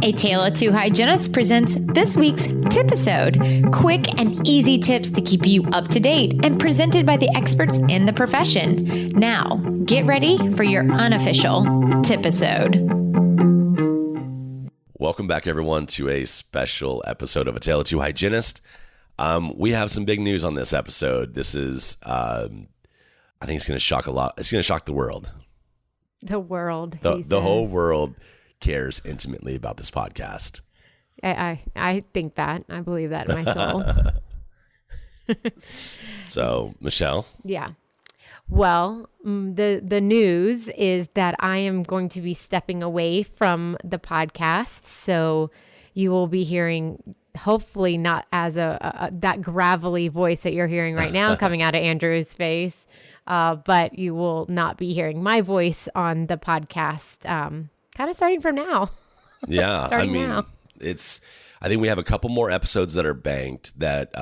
A Tale of Two Hygienists presents this week's Tipisode. Quick and easy tips to keep you up to date and presented by the experts in the profession. Now, get ready for your unofficial Tipisode. Welcome back, everyone, to a special episode of A Tale of Two Hygienists. We have some big news on this episode. This is, I think it's going to shock a lot. It's going to shock the world. The world. The whole world cares intimately about this podcast. I think that. I believe that in my soul. So, Michelle? Yeah. Well, the news is that I am going to be stepping away from the podcast. So you will be hearing, hopefully not as that gravelly voice that you're hearing right now coming out of Andrew's face, but you will not be hearing my voice on the podcast kind of starting from now. Yeah, I mean, now. I think we have a couple more episodes that are banked that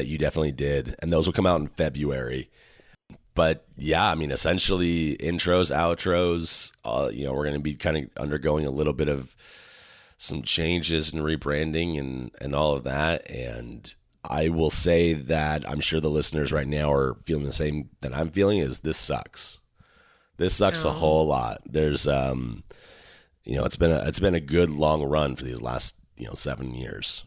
you definitely did, and those will come out in February. But yeah, I mean, essentially intros, outros, we're going to be kind of undergoing a little bit of some changes and rebranding and all of that. And I will say that I'm sure the listeners right now are feeling the same that I'm feeling, is this sucks. This sucks a whole lot. There's, it's been a good long run for these last, 7 years.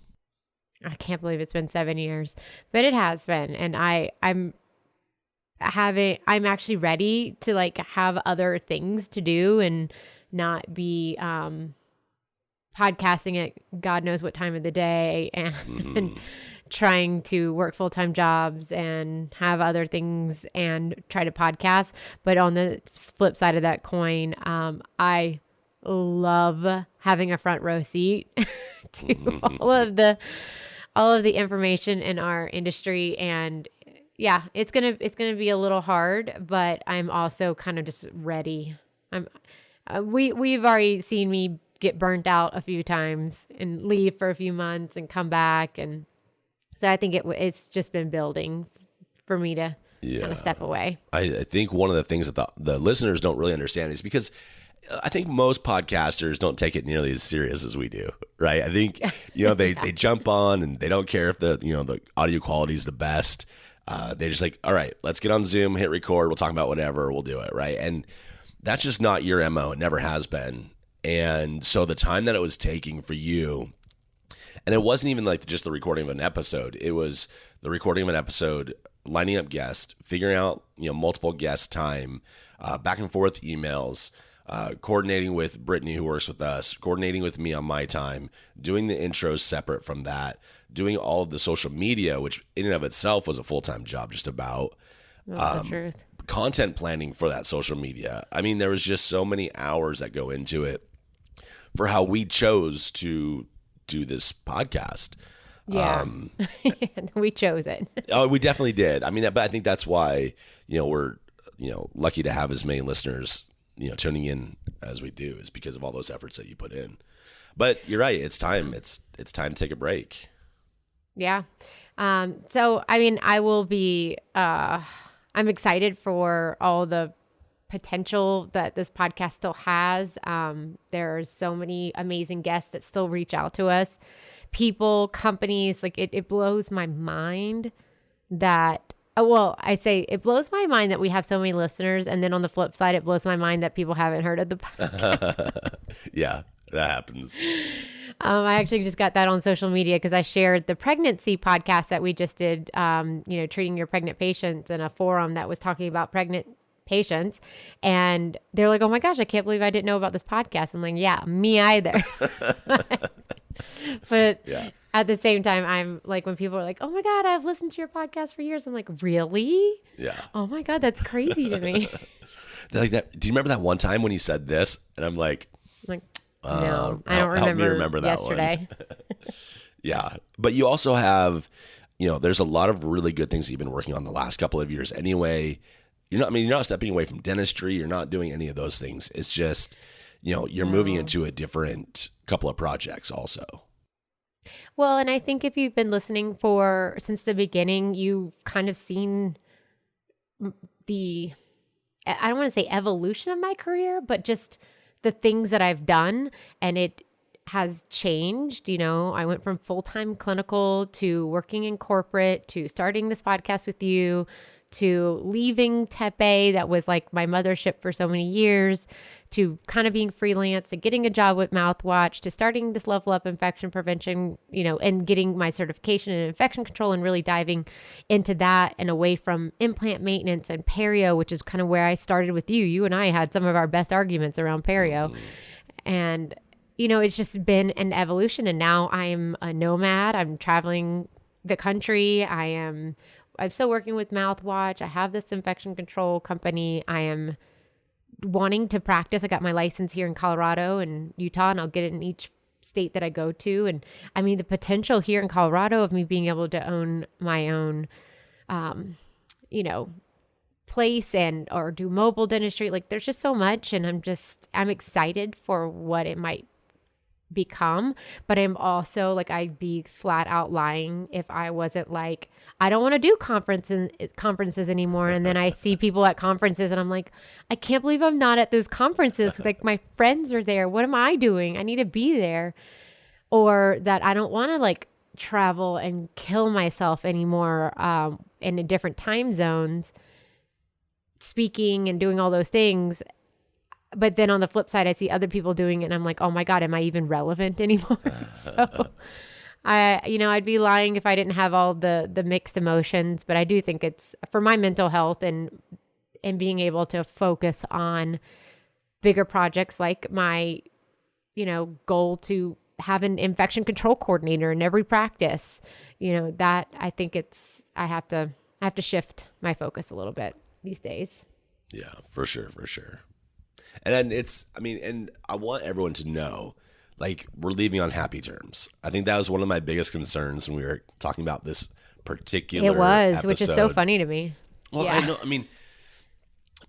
I can't believe it's been 7 years, but it has been. And I'm actually ready to have other things to do and not be podcasting at God knows what time of the day and trying to work full-time jobs and have other things and try to podcast. But on the flip side of that coin, I love having a front row seat to all of the information in our industry. And yeah, it's gonna be a little hard, but I'm also kind of just ready. We've already seen me get burnt out a few times and leave for a few months and come back, and so I think it's just been building for me to kind of step away. I think one of the things that the listeners don't really understand is because I think most podcasters don't take it nearly as serious as we do, right? I think they jump on and they don't care if the audio quality is the best. They're just like, all right, let's get on Zoom, hit record. We'll talk about whatever. We'll do it. Right. And that's just not your MO. It never has been. And so the time that it was taking for you, and it wasn't even just the recording of an episode. It was the recording of an episode, lining up guests, figuring out, multiple guest time, back and forth emails, coordinating with Brittany, who works with us, coordinating with me on my time, doing the intros separate from that, doing all of the social media, which in and of itself was a full-time job just about. That's the truth. Content planning for that social media. I mean, there was just so many hours that go into it for how we chose to do this podcast. Yeah, we chose it. Oh, we definitely did. I mean, but I think that's why, we're, lucky to have as many listeners, tuning in as we do, is because of all those efforts that you put in. But you're right. It's time. It's time to take a break. Yeah. So, I mean, I will be, I'm excited for all the potential that this podcast still has. There's so many amazing guests that still reach out to us, people, companies. It blows my mind that, it blows my mind that we have so many listeners. And then on the flip side, it blows my mind that people haven't heard of the podcast. Yeah, that happens. I actually just got that on social media because I shared the pregnancy podcast that we just did, treating your pregnant patients, in a forum that was talking about pregnant patients. And they're like, oh my gosh, I can't believe I didn't know about this podcast. I'm like, yeah, me either. But yeah. At the same time, I'm like, when people are like, oh my God, I've listened to your podcast for years. I'm like, really? Yeah. Oh my God, that's crazy to me. They're like that. Do you remember that one time when you said this? And I'm like, no, I don't remember. Help me remember that yesterday. One. Yeah. But you also have, there's a lot of really good things that you've been working on the last couple of years anyway. You're not stepping away from dentistry. You're not doing any of those things. It's just, you're moving into a different couple of projects also. Well, and I think if you've been listening since the beginning, you've kind of seen I don't want to say evolution of my career, but just the things that I've done. And has changed. You know, I went from full-time clinical to working in corporate to starting this podcast with you to leaving Tepe, that was like my mothership for so many years, to kind of being freelance and getting a job with Mouthwatch, to starting this Level Up infection prevention, you know, and getting my certification in infection control and really diving into that and away from implant maintenance and perio, which is kind of where I started with you. You and I had some of our best arguments around perio. And, you know, it's just been an evolution. And now I'm a nomad. I'm traveling the country. I'm still working with Mouthwatch. I have this infection control company. I am wanting to practice. I got my license here in Colorado and Utah, and I'll get it in each state that I go to. And I mean, the potential here in Colorado of me being able to own my own, you know, place or do mobile dentistry. Like, there's just so much. And I'm excited for what it might become, but I'm also like, I'd be flat out lying if I wasn't like, I don't want to do conferences anymore. And then I see people at conferences and I'm like, I can't believe I'm not at those conferences. Like, my friends are there. What am I doing? I need to be there. Or that I don't want to like travel and kill myself anymore in different time zones, speaking and doing all those things. But then on the flip side, I see other people doing it and I'm like, oh my God, am I even relevant anymore? So I'd be lying if I didn't have all the mixed emotions, but I do think it's for my mental health and being able to focus on bigger projects, like my, you know, goal to have an infection control coordinator in every practice, you know, that I think I have to shift my focus a little bit these days. Yeah, for sure. And then and I want everyone to know, like, we're leaving on happy terms. I think that was one of my biggest concerns when we were talking about this particular episode. Which is so funny to me. Well, yeah. I know,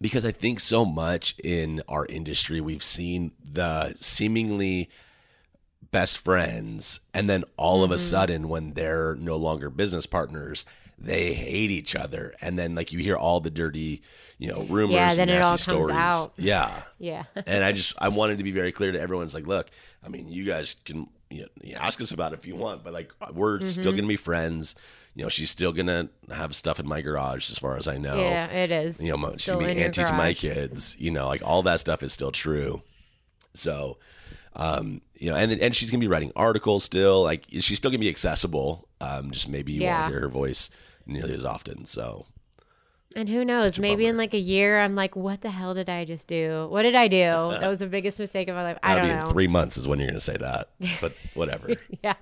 because I think so much in our industry, we've seen the seemingly best friends, and then all of a sudden, when they're no longer business partners, they hate each other, and then like you hear all the dirty, you know, rumors and nasty stories. Out. Yeah. And I wanted to be very clear to everyone's like, look, I mean, you guys can ask us about it if you want, but like we're still gonna be friends. You know, she's still gonna have stuff in my garage, as far as I know. Yeah, it is. You know, she's gonna be auntie to my kids. You know, like all that stuff is still true. So, you know, and she's gonna be writing articles still. Like, she's still gonna be accessible. Just maybe you won't hear her voice nearly as often. So, and who knows, maybe in like a year I'm like, what the hell did I just do? What did I do? That was the biggest mistake of my life. I don't know. In 3 months is when you're gonna say that, but whatever. Yeah.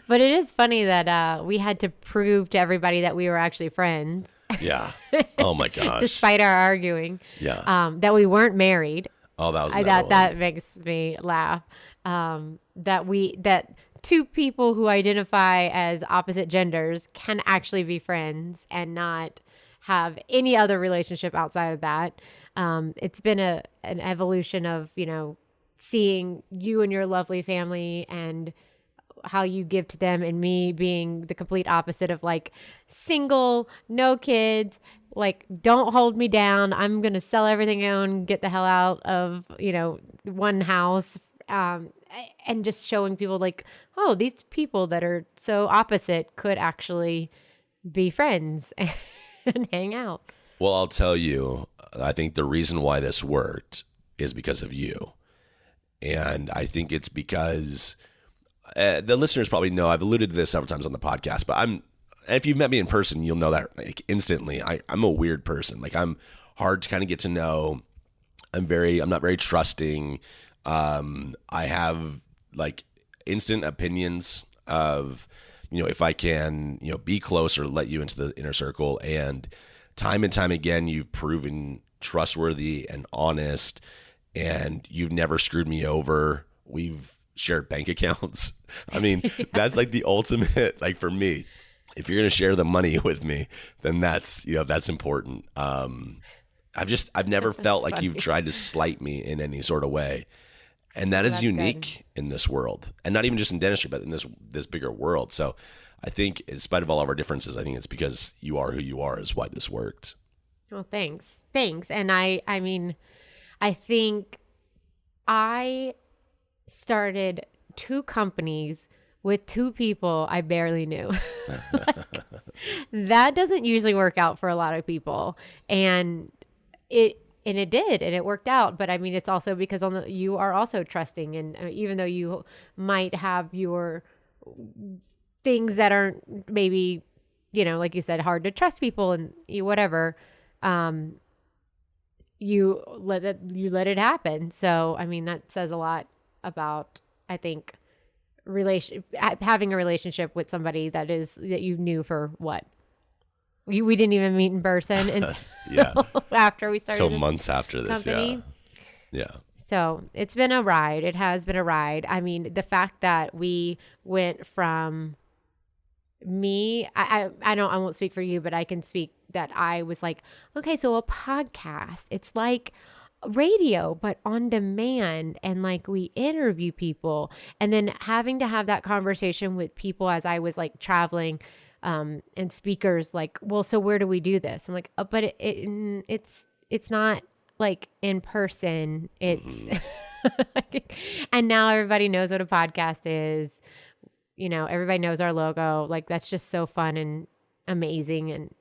But it is funny that we had to prove to everybody that we were actually friends. Yeah. Oh my gosh. Despite our arguing. Yeah. That we weren't married. Oh, that was that makes me laugh. That two people who identify as opposite genders can actually be friends and not have any other relationship outside of that. It's been an evolution of, you know, seeing you and your lovely family and how you give to them, and me being the complete opposite of like single, no kids, like don't hold me down. I'm going to sell everything I own, get the hell out of, you know, one house. And just showing people like, oh, these people that are so opposite could actually be friends and hang out. Well, I'll tell you, I think the reason why this worked is because of you. And I think it's because the listeners probably know, I've alluded to this several times on the podcast, but if you've met me in person, you'll know that like instantly. I'm a weird person. Like, I'm hard to kind of get to know. I'm not very trusting. I have like instant opinions of, you know, if I can, you know, be close or let you into the inner circle. And time again, you've proven trustworthy and honest, and you've never screwed me over. We've shared bank accounts. I mean, that's like the ultimate, like for me, if you're going to share the money with me, then that's important. I've never felt like you've tried to slight me in any sort of way. And that is unique in this world, and not even just in dentistry, but in this bigger world. So I think, in spite of all of our differences, I think it's because you are who you are is why this worked. Well, thanks. And I mean, I think I started 2 companies with 2 people I barely knew. Like, that doesn't usually work out for a lot of people. And it did, and it worked out. But I mean, it's also because you are also trusting. And even though you might have your things that aren't maybe, like you said, hard to trust people and whatever, you let it happen. So, I mean, that says a lot about, I think, having a relationship with somebody that you knew for what? We didn't even meet in person until after we started. Till months after this, company. Yeah. So it's been a ride. It has been a ride. I mean, the fact that we went from me, I won't speak for you, but I can speak that I was like, okay, so a podcast, it's like radio, but on demand. And like we interview people, and then having to have that conversation with people as I was like traveling, and speakers like, well, so where do we do this? I'm like, oh, but it's not like in person. It's, and now everybody knows what a podcast is. Everybody knows our logo. Like, that's just so fun and amazing. And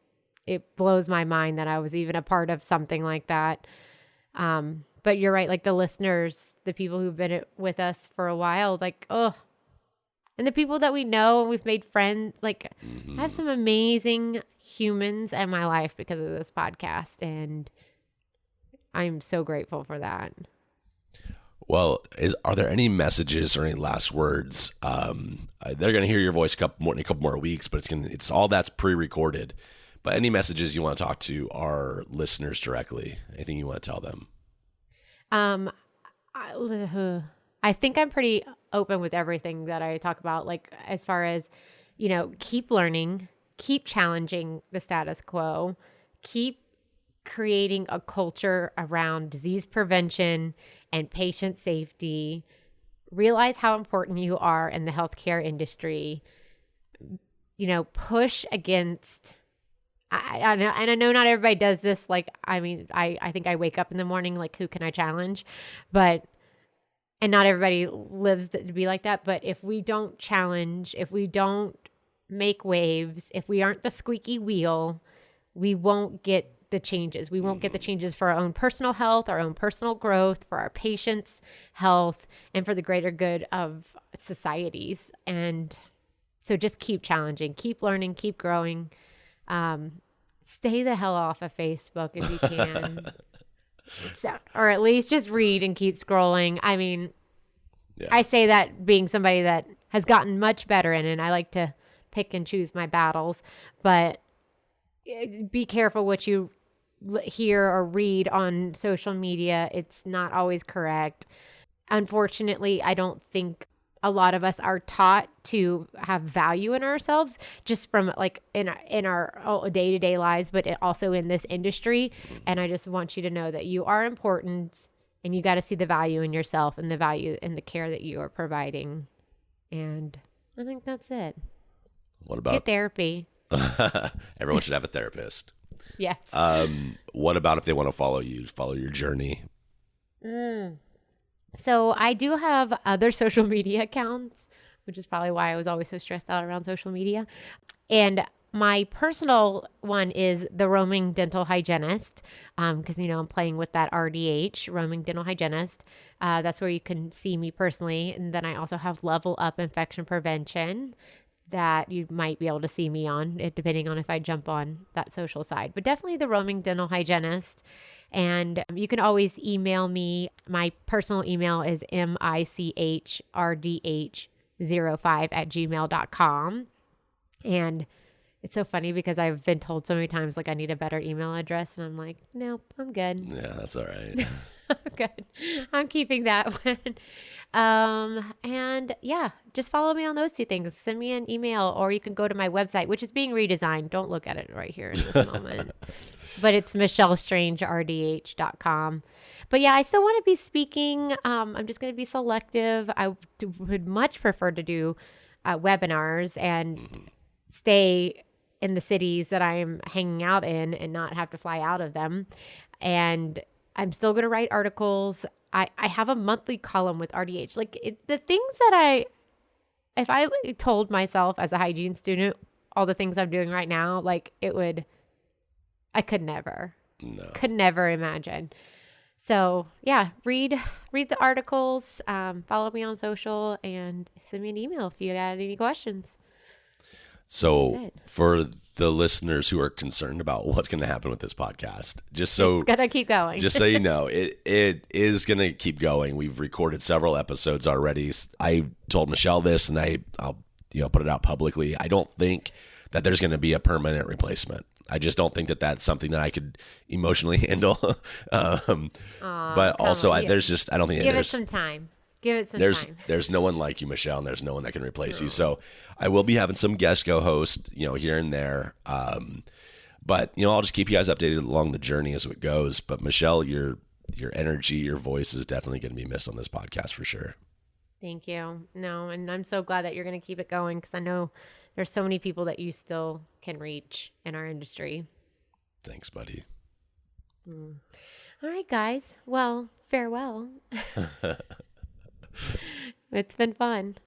it blows my mind that I was even a part of something like that. But you're right. Like the listeners, the people who've been with us for a while, like, oh, and the people that we know and we've made friends, like I have some amazing humans in my life because of this podcast. And I'm so grateful for that. Well, are there any messages or any last words? They're going to hear your voice in a couple more weeks, but it's all that's pre-recorded. But any messages you want to talk to our listeners directly? Anything you want to tell them? I think I'm pretty open with everything that I talk about. Like as far as, keep learning, keep challenging the status quo, keep creating a culture around disease prevention and patient safety. Realize how important you are in the healthcare industry. Push against. I know, and I know not everybody does this. Like, I mean, I think I wake up in the morning like, who can I challenge? And not everybody lives to be like that. But if we don't challenge, if we don't make waves, if we aren't the squeaky wheel, we won't get the changes. We won't get the changes for our own personal health, our own personal growth, for our patients' health, and for the greater good of societies. And so just keep challenging, keep learning, keep growing. Stay the hell off of Facebook if you can. Or at least just read and keep scrolling. I mean, I say that being somebody that has gotten much better in it. I like to pick and choose my battles, but be careful what you hear or read on social media. It's not always correct. Unfortunately, I don't think a lot of us are taught to have value in ourselves just from like in our day-to-day lives, but also in this industry. And I just want you to know that you are important and you got to see the value in yourself and the value in the care that you are providing. And I think that's it. What about get therapy? Everyone should have a therapist. Yes. What about if they want to follow your journey? So I do have other social media accounts, which is probably why I was always so stressed out around social media. And my personal one is the Roaming Dental Hygienist, because, I'm playing with that RDH, Roaming Dental Hygienist. That's where you can see me personally. And then I also have Level Up Infection Prevention that you might be able to see me on, depending on if I jump on that social side. But definitely the Roaming Dental Hygienist. And you can always email me. My personal email is michdh05@gmail.com. And it's so funny because I've been told so many times, like, I need a better email address. And I'm like, nope, I'm good. Yeah, that's all right. I'm good. I'm keeping that one. And yeah, just follow me on those 2 things. Send me an email, or you can go to my website, which is being redesigned. Don't look at it right here in this moment. But it's michellestrangeRDH.com. But yeah, I still want to be speaking. I'm just going to be selective. I would much prefer to do webinars and stay in the cities that I'm hanging out in and not have to fly out of them. And I'm still going to write articles. I have a monthly column with RDH. Like the things that if I told myself as a hygiene student, all the things I'm doing right now, like I could never imagine. So yeah, read the articles, follow me on social, and send me an email if you got any questions. So for the listeners who are concerned about what's going to happen with this podcast, it's going to keep going. Just so you know, it is going to keep going. We've recorded several episodes already. I told Michelle this, and I'll put it out publicly. I don't think that there's going to be a permanent replacement. I just don't think that that's something that I could emotionally handle. But also, I don't think give it some time. Give it some time. There's no one like you, Michelle, and there's no one that can replace you. So I will be having some guest co-host, here and there. But I'll just keep you guys updated along the journey as it goes. But Michelle, your energy, your voice is definitely going to be missed on this podcast for sure. Thank you. No, and I'm so glad that you're going to keep it going, because I know there's so many people that you still can reach in our industry. Thanks, buddy. All right, guys. Well, farewell. It's been fun.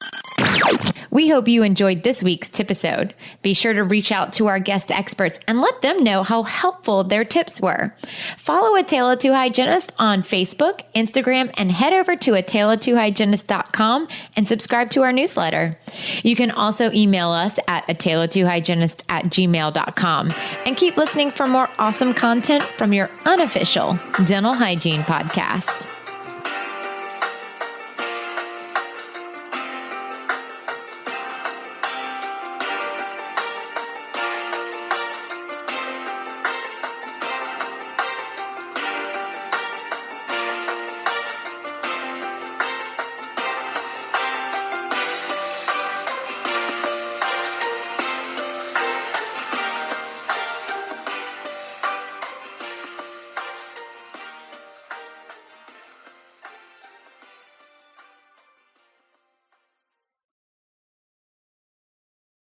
We hope you enjoyed this week's Tipisode. Be sure to reach out to our guest experts and let them know how helpful their tips were. Follow AToTH Hygienist on Facebook, Instagram, and head over to AToTHhygienist.com and subscribe to our newsletter. You can also email us at AToTHhygienist@gmail.com, and keep listening for more awesome content from your unofficial dental hygiene podcast.